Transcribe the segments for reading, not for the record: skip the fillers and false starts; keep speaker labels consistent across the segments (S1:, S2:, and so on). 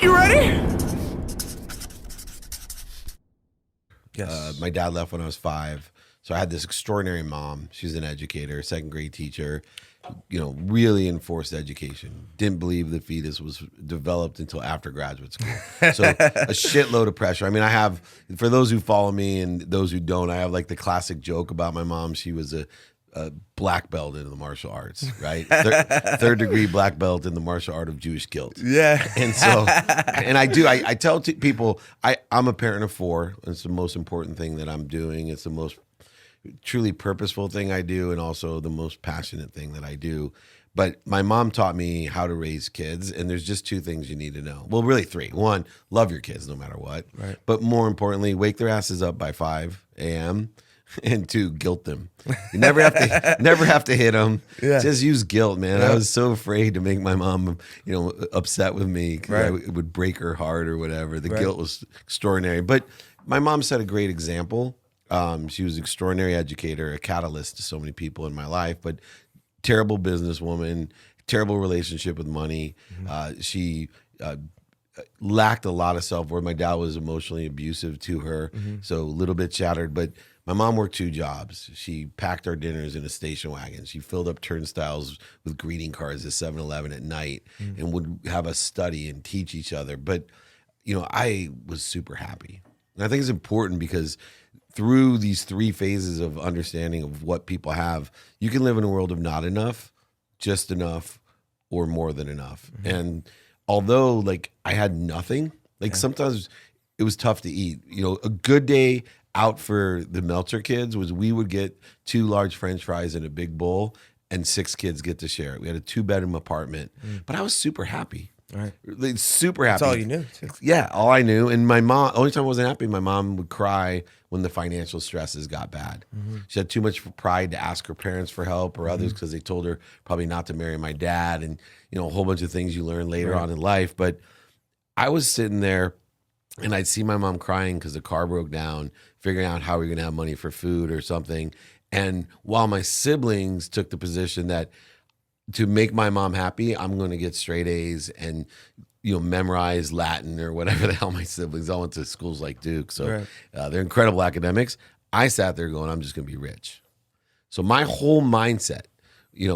S1: You ready?
S2: Yes.
S3: My dad left when I was 5. So I had this extraordinary mom. She's an educator, second grade teacher, really enforced education. Didn't believe the fetus was developed until after graduate school. So a shitload of pressure. I mean, I have, for those who follow me and those who don't, I have like the classic joke about my mom. She was a black belt in the martial arts, right? Third degree black belt in the martial art of Jewish guilt.
S2: Yeah.
S3: And so, and I tell people, I'm a parent of 4. It's the most important thing that I'm doing. It's the most truly purposeful thing I do, and also the most passionate thing that I do. But my mom taught me how to raise kids, and there's just 2 things you need to know. Well, really 3. 1, love your kids no matter what.
S2: Right.
S3: But more importantly, wake their asses up by 5 a.m. And 2, guilt them. You never have to hit them.
S2: Yeah.
S3: Just use guilt, man.
S2: Yeah.
S3: I was so afraid to make my mom, upset with me because
S2: Right.
S3: it would break her heart or whatever. The
S2: Right.
S3: guilt was extraordinary. But my mom set a great example. She was an extraordinary educator, a catalyst to so many people in my life, but terrible businesswoman, terrible relationship with money. She lacked a lot of self-worth. My dad was emotionally abusive to her, so a little bit shattered. But my mom worked 2 jobs. She packed our dinners in a station wagon. She filled up turnstiles with greeting cards at 7-Eleven at night and would have us study and teach each other. But, I was super happy. And I think it's important because through these 3 phases of understanding of what people have, you can live in a world of not enough, just enough, or more than enough. And although like I had nothing, like sometimes it was tough to eat. A good day out for the Meltzer kids was we would get 2 large French fries in a big bowl and 6 kids get to share it. We had a 2-bedroom apartment, but I was super happy.
S2: Right.
S3: Like, super happy.
S2: That's all you knew, too.
S3: Yeah, all I knew. And my mom, only time I wasn't happy, my mom would cry when the financial stresses got bad. She had too much pride to ask her parents for help or others because they told her probably not to marry my dad, and a whole bunch of things you learn later on in life. But I was sitting there and I'd see my mom crying because the car broke down, figuring out how we're going to have money for food or something. And while my siblings took the position that to make my mom happy, I'm going to get straight A's and memorize Latin or whatever the hell my siblings all went to schools like Duke. So they're incredible academics. I sat there going, I'm just going to be rich. So my whole mindset,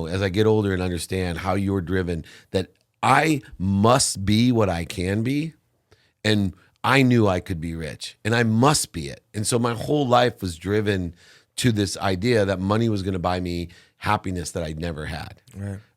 S3: as I get older and understand how you're driven, that I must be what I can be. And I knew I could be rich and I must be it. And so my whole life was driven to this idea that money was going to buy me happiness that I'd never had.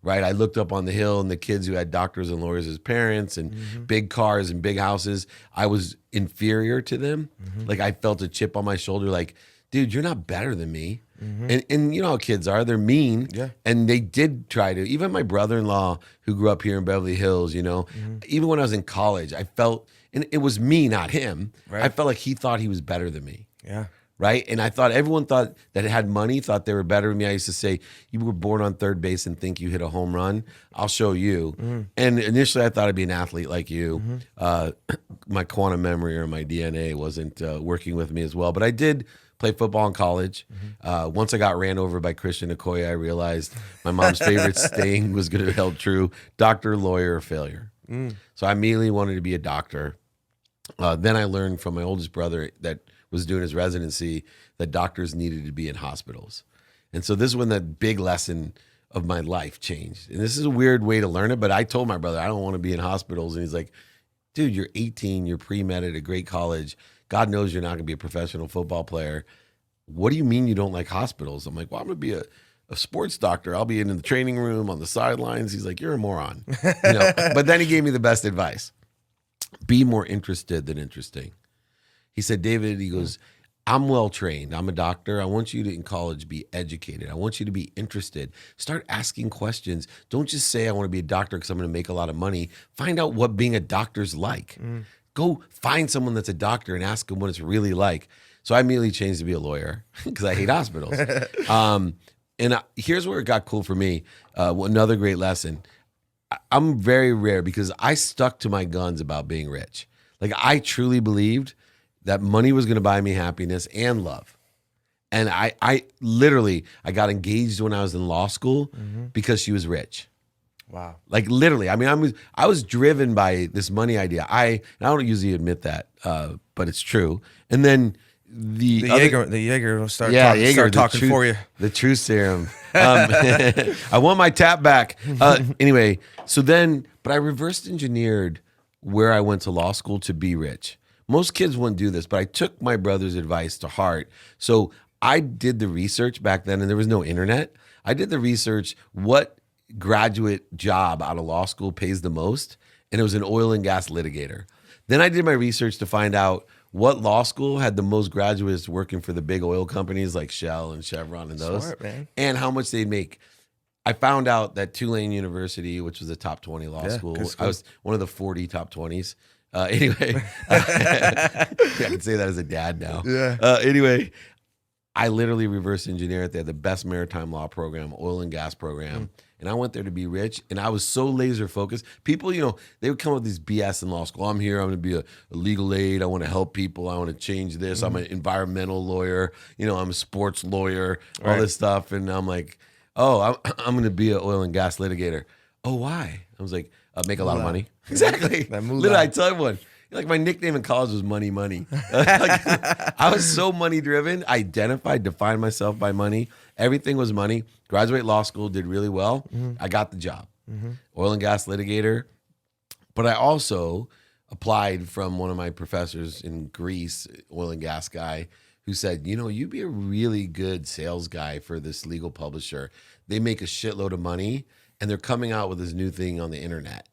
S3: Right. I looked up on the hill and the kids who had doctors and lawyers as parents and big cars and big houses, I was inferior to them. Like I felt a chip on my shoulder, like, dude, you're not better than me. And you know how kids are, they're mean.
S2: Yeah.
S3: And they did try to, even my brother-in-law who grew up here in Beverly Hills, even when I was in college, I felt, and it was me, not him.
S2: Right.
S3: I felt like he thought he was better than me.
S2: Yeah.
S3: Right. And I thought everyone thought that had money, thought they were better than me. I used to say, you were born on third base and think you hit a home run. I'll show you. And initially I thought I'd be an athlete like you. My quantum memory or my DNA wasn't working with me as well. But I did play football in college. Once I got ran over by Christian Okoye, I realized my mom's favorite saying was going to held true: doctor, lawyer, or failure. So I immediately wanted to be a doctor. Then I learned from my oldest brother that was doing his residency that doctors needed to be in hospitals. And so this is when that big lesson of my life changed. And this is a weird way to learn it, but I told my brother, I don't want to be in hospitals. And he's like, dude, you're 18, you're pre-med at a great college. God knows you're not going to be a professional football player. What do you mean you don't like hospitals? I'm like, well, I'm going to be a sports doctor. I'll be in the training room on the sidelines. He's like, you're a moron. But then he gave me the best advice. Be more interested than interesting. He said, David, he goes, I'm well trained. I'm a doctor. I want you to, in college, be educated. I want you to be interested. Start asking questions. Don't just say, I want to be a doctor because I'm going to make a lot of money. Find out what being a doctor's like. Go find someone that's a doctor and ask them what it's really like. So I immediately changed to be a lawyer because I hate hospitals. Here's where it got cool for me. Another great lesson. I'm very rare because I stuck to my guns about being rich. Like I truly believed that money was going to buy me happiness and love. And I literally got engaged when I was in law school because she was rich.
S2: Wow.
S3: Like literally. I mean, I was driven by this money idea. I don't usually admit that, but it's true. And then the
S2: Jaeger will start
S3: Jaeger,
S2: talking for you.
S3: The truth serum. I want my tap back. Anyway, so then, but I reverse engineered where I went to law school to be rich. Most kids wouldn't do this, but I took my brother's advice to heart. So I did the research back then, and there was no internet. I did the research, what graduate job out of law school pays the most, and it was an oil and gas litigator. Then I did my research to find out what law school had the most graduates working for the big oil companies like Shell and Chevron and those,
S2: Smart, man.
S3: and how much they'd make. I found out that Tulane University, which was a top 20 law school, I was one of the 40 top 20s. Anyway, I can say that as a dad now.
S2: Yeah.
S3: Anyway, I literally reverse engineered. They had the best maritime law program, oil and gas program. And I went there to be rich. And I was so laser focused. People, they would come up with these BS in law school. I'm here. I'm going to be a legal aid. I want to help people. I want to change this. I'm an environmental lawyer. I'm a sports lawyer, all this stuff. And I'm like, oh, I'm going to be an oil and gas litigator. Oh, why? I was like, make a lot of money. Exactly. Literally, I tell everyone. Like my nickname in college was Money. I was so money driven. I defined myself by money. Everything was money. Graduate law school, did really well. I got the job. Oil and gas litigator. But I also applied from one of my professors in Greece, oil and gas guy, who said, you'd be a really good sales guy for this legal publisher. They make a shitload of money, and they're coming out with this new thing on the internet.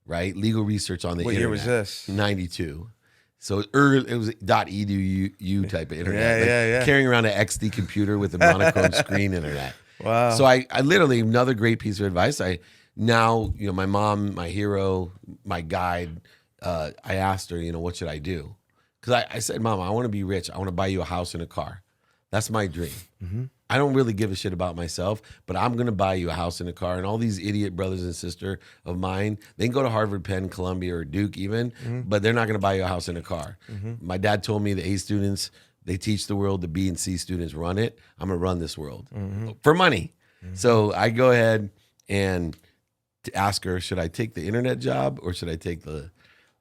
S3: Right? Legal research on the internet.
S2: What year was this?
S3: 92. So it was .edu type of internet.
S2: Yeah.
S3: Carrying around an XD computer with a monochrome screen internet.
S2: Wow.
S3: So I literally, another great piece of advice. My mom, my hero, my guide, I asked her, what should I do? Because I said, Mom, I want to be rich. I want to buy you a house and a car. That's my dream. I don't really give a shit about myself, but I'm going to buy you a house and a car. And all these idiot brothers and sisters of mine, they can go to Harvard, Penn, Columbia, or Duke even, but they're not going to buy you a house and a car. My dad told me the A students, they teach the world, the B and C students run it. I'm going to run this world for money. So I go ahead and ask her, should I take the internet job or should I take the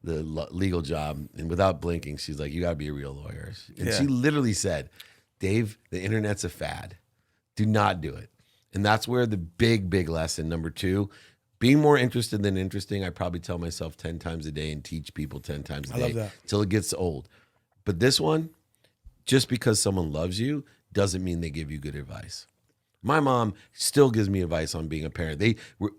S3: legal job? And without blinking, she's like, you got to be a real lawyer. And she literally said, Dave, the internet's a fad. Do not do it. And that's where the big lesson, number 2, being more interested than interesting. I probably tell myself 10 times a day and teach people 10 times a day.
S2: I love that.
S3: Till it gets old. But this one, just because someone loves you doesn't mean they give you good advice. My mom still gives me advice on being a parent.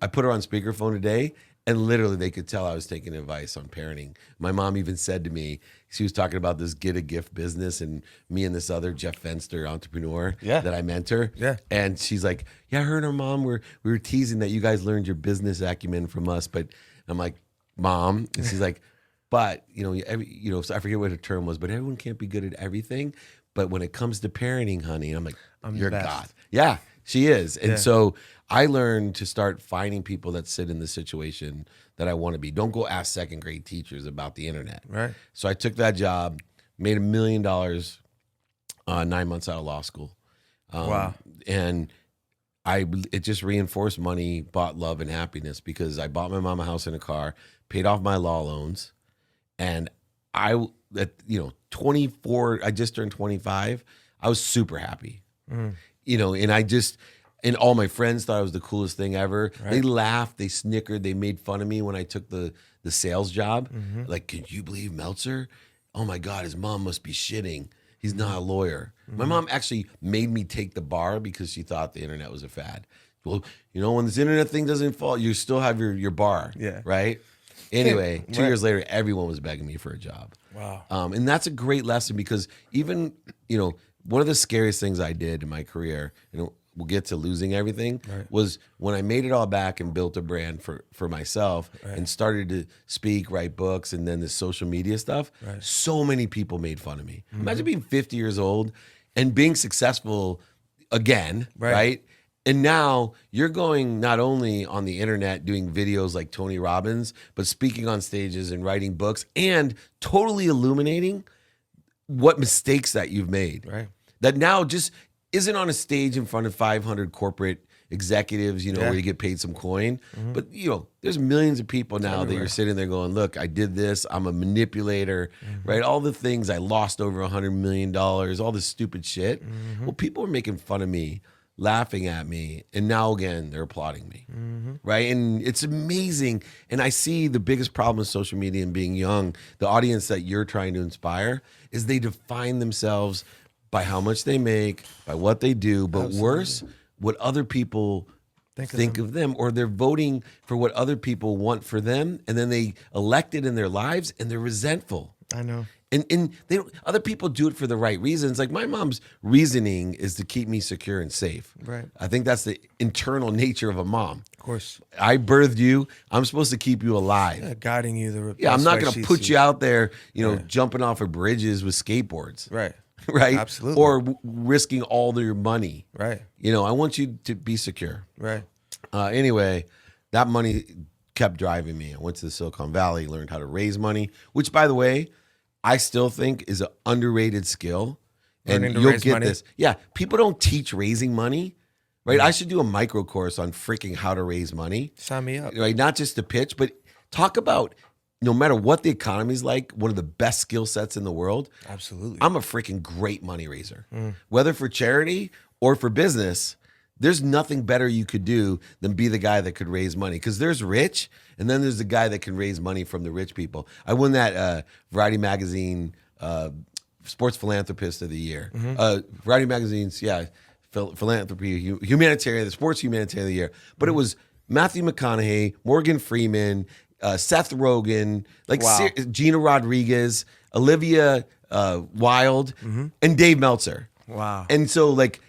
S3: I put her on speakerphone today, and literally they could tell I was taking advice on parenting. My mom even said to me, she was talking about this get a gift business and me and this other Jeff Fenster entrepreneur that I mentor.
S2: Yeah.
S3: And she's like, yeah, her and her mom we were teasing that you guys learned your business acumen from us. But I'm like, Mom. And she's like, but, so I forget what her term was, but everyone can't be good at everything. But when it comes to parenting, honey, I'm like, you're God. Yeah, she is. And so I learned to start finding people that sit in the situation that I want to be. Don't go ask second grade teachers about the internet.
S2: Right.
S3: So I took that job, made $1 million 9 months out of law school.
S2: Wow.
S3: And it just reinforced money, bought love and happiness, because I bought my mom a house and a car, paid off my law loans. And at 24, I just turned 25. I was super happy. And all my friends thought it was the coolest thing ever. Right. They laughed, they snickered, they made fun of me when I took the sales job. Like, can you believe Meltzer? Oh my God, his mom must be shitting. He's not a lawyer. My mom actually made me take the bar because she thought the internet was a fad. Well, when this internet thing doesn't fall, you still have your bar.
S2: Yeah.
S3: Right? Anyway, 2 years later, everyone was begging me for a job.
S2: Wow.
S3: And that's a great lesson, because even, one of the scariest things I did in my career, we'll get to losing everything, was when I made it all back and built a brand for myself and started to speak, write books, and then the social media stuff. So many people made fun of me. Imagine being 50 years old and being successful again, right? And now you're going not only on the internet doing videos like Tony Robbins, but speaking on stages and writing books and totally illuminating what mistakes that you've made.
S2: Right.
S3: That now just isn't on a stage in front of 500 corporate executives, you know,
S2: Yeah.
S3: where you get paid some coin. But, you know, there's millions of people now that
S2: everywhere.
S3: you're sitting there going, look, I did this. I'm a manipulator, right? All the things I lost over $100 million, all this stupid shit. Well, people are making fun of me, laughing at me. And now again, they're applauding me, right? And it's amazing. And I see the biggest problem with social media and being young, the audience that you're trying to inspire, is they define themselves by how much they make, by what they do, but worse, what other people think of them, or they're voting for what other people want for them, and then they elect it in their lives, and they're resentful.
S2: I know.
S3: And they don't, other people do it for the right reasons. Like my mom's reasoning is to keep me secure and safe.
S2: Right.
S3: I think that's the internal nature of a mom.
S2: Of course.
S3: I birthed you. I'm supposed to keep you alive.
S2: Yeah, guiding you the
S3: Yeah, I'm
S2: best
S3: not
S2: way
S3: going to
S2: she
S3: put
S2: sees.
S3: you out there, you know, jumping off of bridges with skateboards.
S2: Right.
S3: Right?
S2: Absolutely.
S3: Or risking all your money.
S2: Right.
S3: You know, I want you to be secure.
S2: Right.
S3: Anyway, that money kept driving me. I went to the Silicon Valley, learned how to raise money, which, by the way, I still think is an underrated skill. And
S2: Learning to
S3: you'll
S2: raise
S3: get
S2: money?
S3: this. Yeah, people don't teach raising money, right? I should do a micro course on freaking how to raise money,
S2: Sign me up.
S3: right? Not just to pitch, but talk about no matter what the economy's like, one of the best skill sets in the world.
S2: Absolutely.
S3: I'm a freaking great money raiser. Whether for charity or for business, there's nothing better you could do than be the guy that could raise money. Because there's rich, and then there's the guy that can raise money from the rich people. I won that Variety Magazine Sports Philanthropist of the Year. Variety Magazine's, philanthropy, humanitarian, the sports humanitarian of the year. But it was Matthew McConaughey, Morgan Freeman, Seth Rogen, like
S2: Wow.
S3: Gina Rodriguez, Olivia Wilde, and Dave Meltzer.
S2: Wow.
S3: And so, like,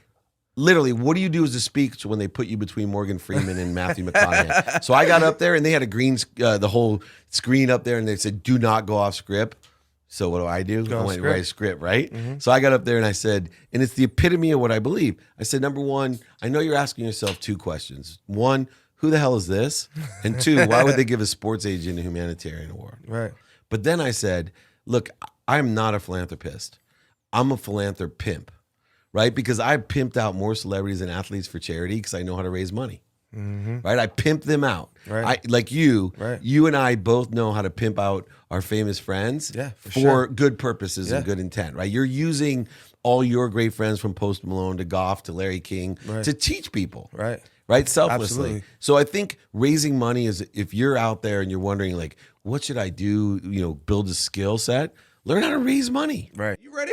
S3: literally, what do you do as a speech when they put you between Morgan Freeman and Matthew McConaughey? So I got up there, and they had a green, the whole screen up there, and they said, "Do not go off script." So what do? I
S2: off
S3: went
S2: script.
S3: right script, right? So I got up there and I said, and it's the epitome of what I believe. I said, number one, I know you're asking yourself two questions. One, who the hell is this? And two, why would they give a sports agent a humanitarian award?
S2: Right.
S3: But then I said, look, I'm not a philanthropist. I'm a philanthropimp, right? Because I pimped out more celebrities and athletes for charity because I know how to raise money, right? I pimp them out.
S2: Right.
S3: Like you,
S2: Right.
S3: you and I both know how to pimp out our famous friends
S2: Yeah, for
S3: for
S2: sure.
S3: good purposes and
S2: Yeah.
S3: good intent, right? You're using all your great friends from Post Malone to Goff to Larry King
S2: Right.
S3: to teach people.
S2: Right.
S3: Right, selflessly.
S2: Absolutely.
S3: So I think raising money is, if you're out there and you're wondering, like, what should I do? You know, build a skill set. Learn how to raise money.
S2: Right.
S1: You ready?